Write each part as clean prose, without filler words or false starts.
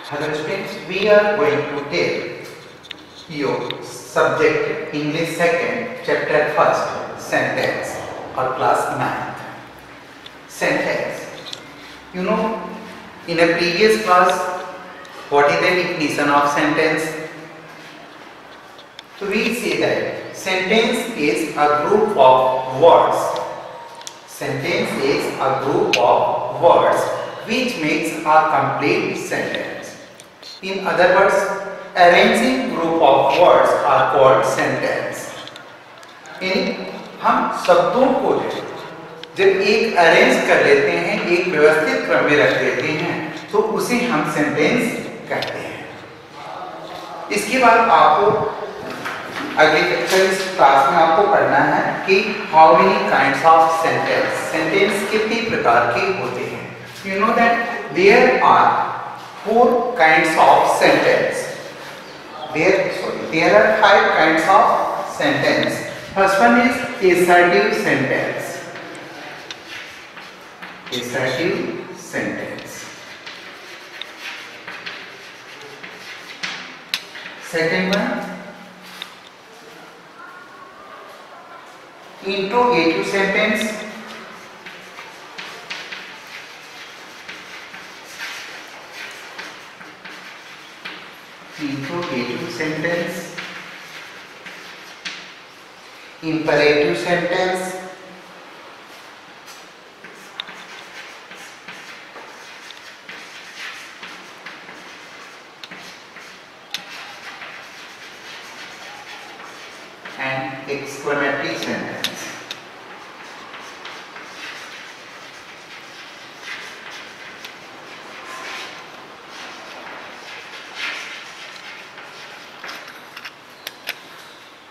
Hello students, we are going to take your subject English 2nd, chapter 1st, sentence or class 9th. Sentence. You know, in a previous class, what is the definition of sentence? So we say that sentence is a group of words. Sentence is a group of words which makes a complete sentence. In other words, arranging group of words are called sentence. यानी हम शब्दों को जब एक arrange कर लेते हैं, एक व्यवस्थित क्रम में रख देते हैं, तो उसे हम सेंटेंस कहते हैं। इसके बाद आपको अगले इस क्लास में आपको पढ़ना है कि how many kinds of sentence, sentence कितने प्रकार के होते हैं। You know that there are 4 kinds of sentence. There are 5 kinds of sentence. First one is assertive sentence. Assertive sentence. Second one, interrogative sentence. Interrogative sentence, imperative sentence, and exclamatory sentence.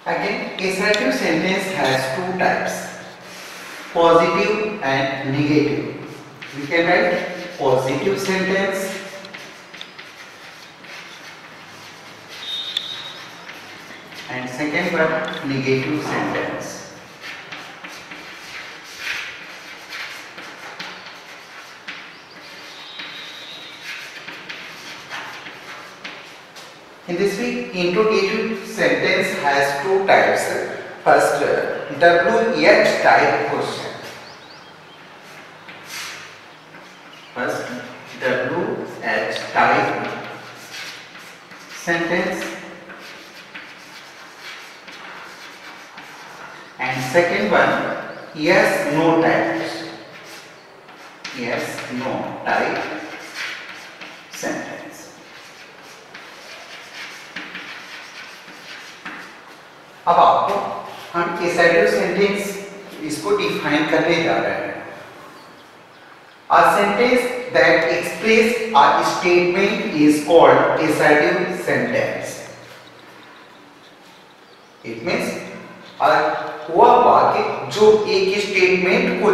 Again, assertive sentence has 2 types, positive and negative. We can write positive sentence and second one, negative sentence. In this way, interrogative sentence has 2 types. First, WH type question. First, WH type sentence, and second one, yes no type. Yes no type sentence. अब आपको हम assertive sentence इसको define करने जा रहे हैं। A sentence that expresses a statement is called assertive sentence. It means वह वाक्य जो एक स्टेटमेंट को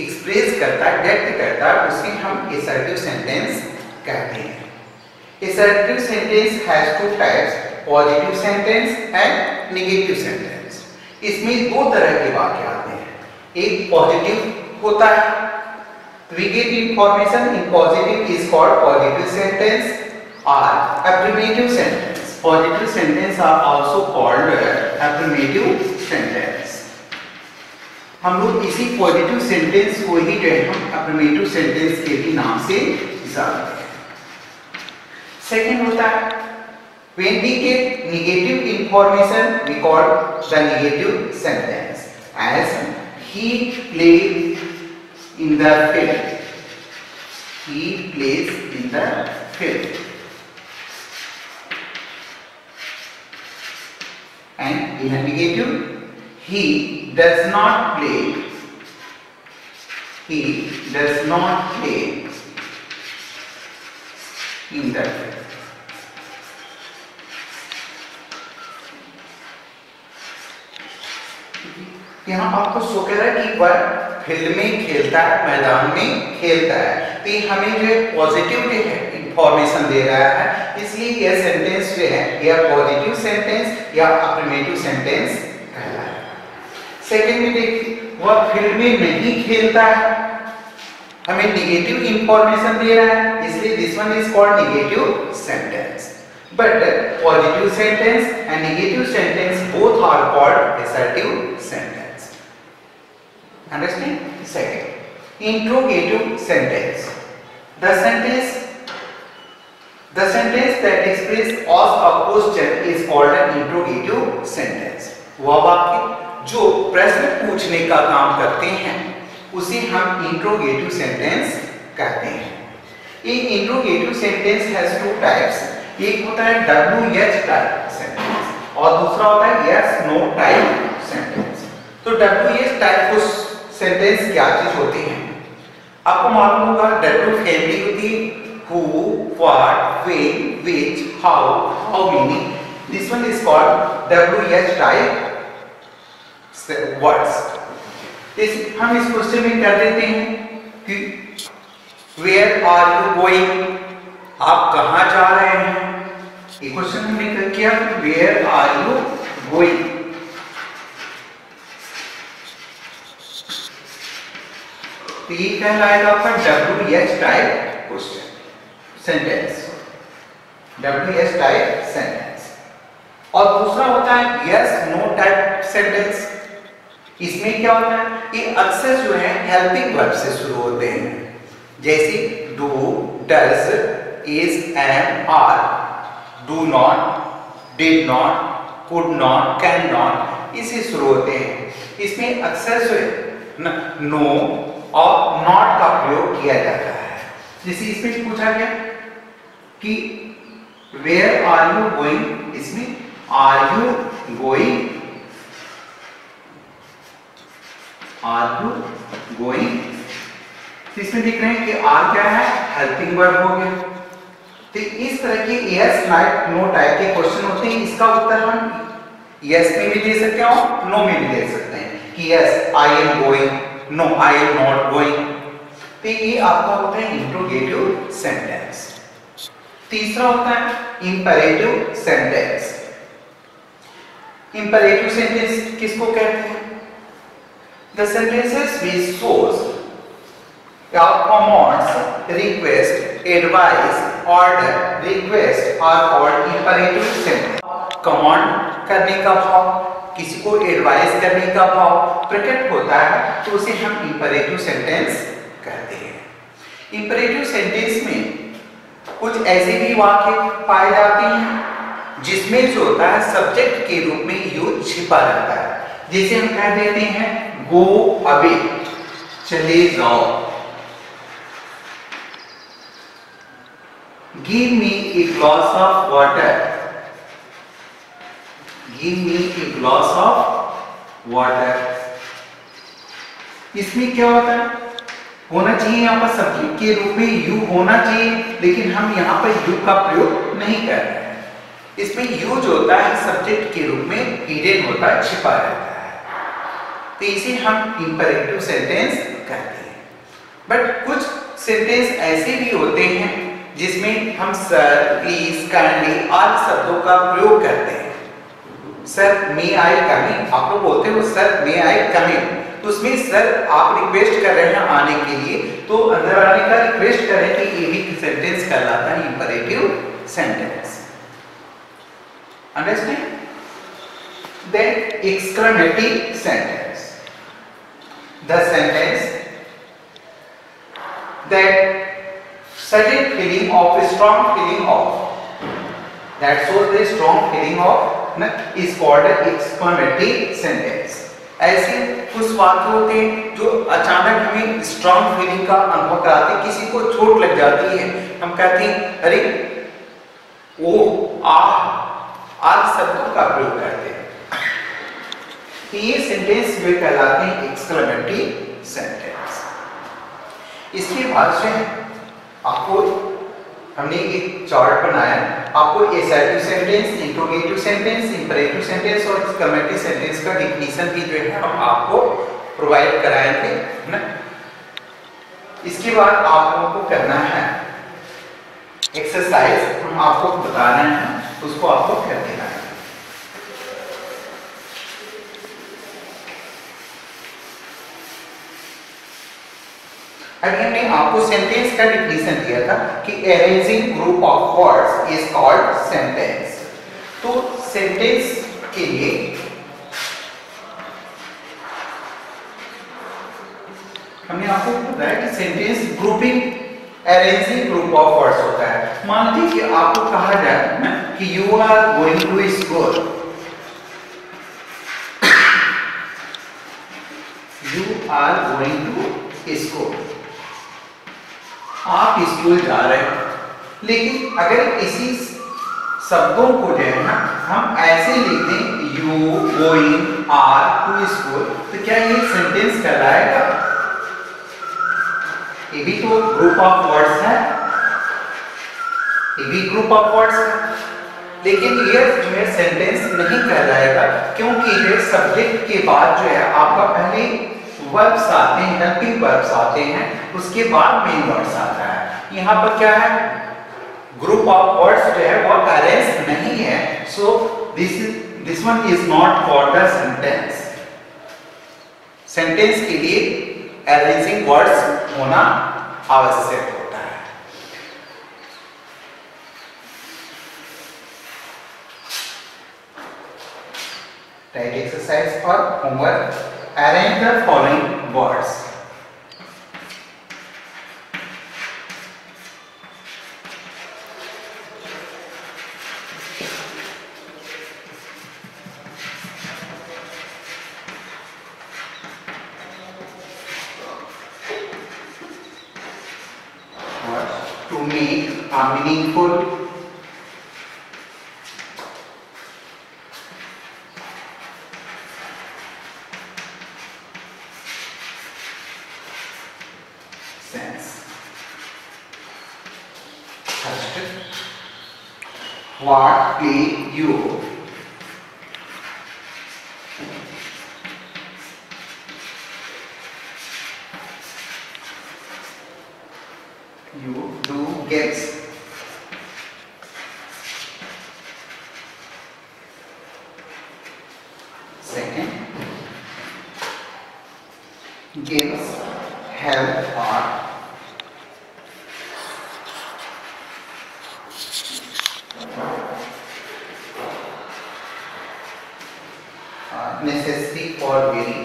एक्सप्रेस करता है, व्यक्त करता है, उसे हम assertive sentence कहते हैं। Assertive sentence has 2 types, positive sentence and negative sentence. इसमें 2 तरह के वाक्य आते हैं। एक पॉजिटिव होता है, we get information in positive is called positive sentence or affirmative sentence. Positive sentence are also called affirmative sentence. हम लोग इसी पॉजिटिव सेंटेंस को ही जो है हम affirmative sentence के भी नाम से जानते हैं। सेकंड होता है, when we get negative information, we call the negative sentence. As he played in the field. He plays in the field. And in a negative, he does not play. He does not play in the field. यहाँ आपको show कर रहा है कि वह field में खेलता है, मैदान में खेलता है, तो ये हमें जो है पॉजिटिव जो है इंफॉर्मेशन दे रहा है, इसलिए यह सेंटेंस जो है यह पॉजिटिव सेंटेंस या अफर्मेटिव सेंटेंस कहलाता है। सेकंड में देखिए, वह फील्ड में नहीं खेलता है, हमें निगेटिव इंफॉर्मेशन दे रहा है, इसलिए this one is called negative sentence. But positive sentence and negative sentence both are called assertive sentence. Understand? Second, interrogative sentence. The sentence that expresses as a question is called an interrogative sentence. वह वाक्य जो प्रश्न पूछने का काम करते हैं उसे हम इंट्रोगेटिव सेंटेंस कहते हैं. ये interrogative sentence has two types. एक होता है WH टाइप सेंटेंस और दूसरा होता है yes no टाइप सेंटेंस. तो WH टाइप को सेंटेंस क्या चीज होती है? आपको मालूम होगा W फैमिली होती है who, what, when, which, how many. This one is called WH type words. हम इस क्वेश्चन में कर देते हैं कि where are you going? आप कहाँ जा रहे हैं? ये क्वेश्चन हमने किया where are you going? तो ये कहलाएगा आपका WH type question sentence. WH type sentence. और दूसरा होता है yes no टाइप सेंटेंस. इसमें क्या होता है कि अक्सर जो है हेल्पिंग वर्ब से शुरू होते हैं, जैसे do, does, is, am, are. do not, did not, could not, can not, इससे शुरू होते हैं. इसमें अक्सर जो है no और not का प्रयोग किया जाता है. जैसे इसमें पूछा गया कि where are you going, इसमें are you going, are you going, इसमें देख रहे हैं कि are क्या है, हेल्पिंग वर्ब हो गया. तो इस तरह के yes no टाइप के क्वेश्चन होते हैं. इसका उत्तर हम yes में भी दे सकते हैं और no में भी दे सकते हैं कि yes I am going, no I am not going. तो ये आपका होता है इंट्रोगेटिव सेंटेंस. तीसरा होता है इंपरेटिव सेंटेंस. इंपरेटिव सेंटेंस किसको कहते हैं? The sentences which shows commands, request, advice, order, request are called imperative sentence. Command करने का भाव, किसी को एडवाइस करने का भाव प्रकट होता है तो उसे हम इंपरेटिव सेंटेंस कहते हैं. इंपरेटिव सेंटेंस में कुछ ऐसे भी वाक्य पाए जाते हैं जिसमें जो होता है सब्जेक्ट के रूप में यूज छिपा रहता है. जैसे हम कह देते हैं गो अवे, चले जाओ. Give me a glass of water, give me a glass of water. इसमें क्या होता है, होना चाहिए यहाँ पर सब्जेक्ट के रूप में यू होना चाहिए, लेकिन हम यहाँ पर यू का प्रयोग नहीं कर रहे हैं. इसमें यू जो होता है सब्जेक्ट के रूप में हिडन होता है, छिपा रहता है. तो इसे हम इंपरेटिव सेंटेंस कहते हैं. बट कुछ सेंटेंस ऐसे भी होते हैं जिसमें हम सर, प्लीज, काइंडली आदि शब्दों का प्रयोग करते हैं. सर मे आई कम इन, आप लोग बोलते हो सर मे आई कम इन, तो उसमें सर आप रिक्वेस्ट कर रहे हैं आने के लिए, तो अंदर आने का रिक्वेस्ट करें कि ये भी सेंटेंस कहलाता है imperative sentence. Understand? Then exclamatory sentence. The sentence that sudden feeling of, strong feeling of, that shows the strong feeling of is called an exclamatory sentence. ऐसे कुछ वाक्य होते हैं जो अचानक हमें स्ट्रॉन्ग फीलिंग का अनुभव कराते हैं. किसी को चोट लग जाती है, हम कहते हैं अरे ओ आ आदि शब्दों का प्रयोग करते हैं. ये सेंटेंस वे कहलाते हैं एक्सक्लेमेटरी सेंटेंस. इसके बाद से आपको हमने एक चार्ट बनाया. आपको assertive sentence, interrogative sentence, imperative sentence और एक्सक्लेमेटरी सेंटेंस का डिफिनीशन भी जो है हम आपको प्रोवाइड कराएंगे ना. इसके बाद आप लोगों को करना है एक्सरसाइज, हम आपको बताना है, उसको आपको कर देना है. अभी हमने आपको सेंटेंस का डिफिनेशन दिया था कि arranging group of words is called sentence. तो सेंटेंस के लिए हमने आपको बताया कि sentence grouping arranging group of words होता है। मान लीजिए कि आपको कहा जाए ना कि you are going to school, you are going to school, आप स्कूल जा रहे हैं। लेकिन अगर इसी शब्दों को जो है ना हम ऐसे लिख दें you going are to school, तो क्या ये सेंटेंस कहलाएगा? ये भी तो ग्रुप ऑफ वर्ड्स है, ये भी ग्रुप ऑफ वर्ड्स है, लेकिन ये जो है सेंटेंस नहीं कहलाएगा, क्योंकि ये सब्जेक्ट के बाद जो है आपका पहले वर्ब्स आते हैं, हेल्पिंग वर्ब्स आते हैं, उसके बाद मेन वर्ड्स आता है। यहाँ पर क्या है, ग्रुप ऑफ वर्ड्स जो है वो अरेंज नहीं है, so this one is not for the sentence. Sentence के लिए अरेंजिंग वर्ड्स होना आवश्यक होता है। Right exercise for homework, arrange the following words. To make a meaningful sense. First, what play you? You do games. Second, games help or necessary or very.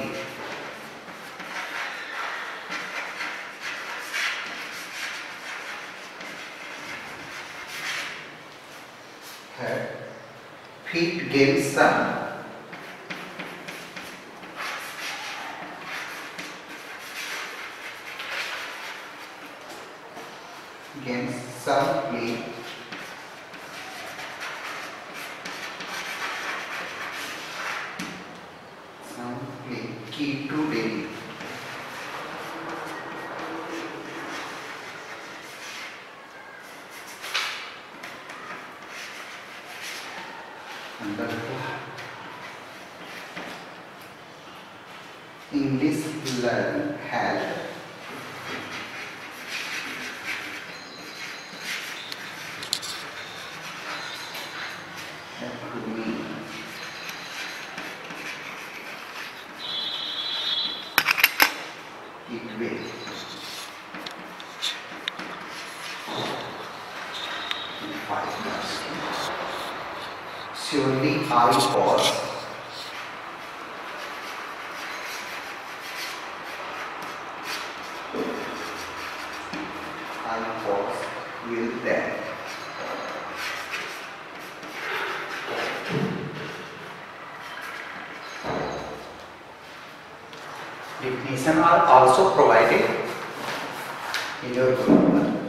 Feet gains some play. Some play key to daily. English learn help. Help me. It will. Surely I was. Will then. Definition are also provided in your group.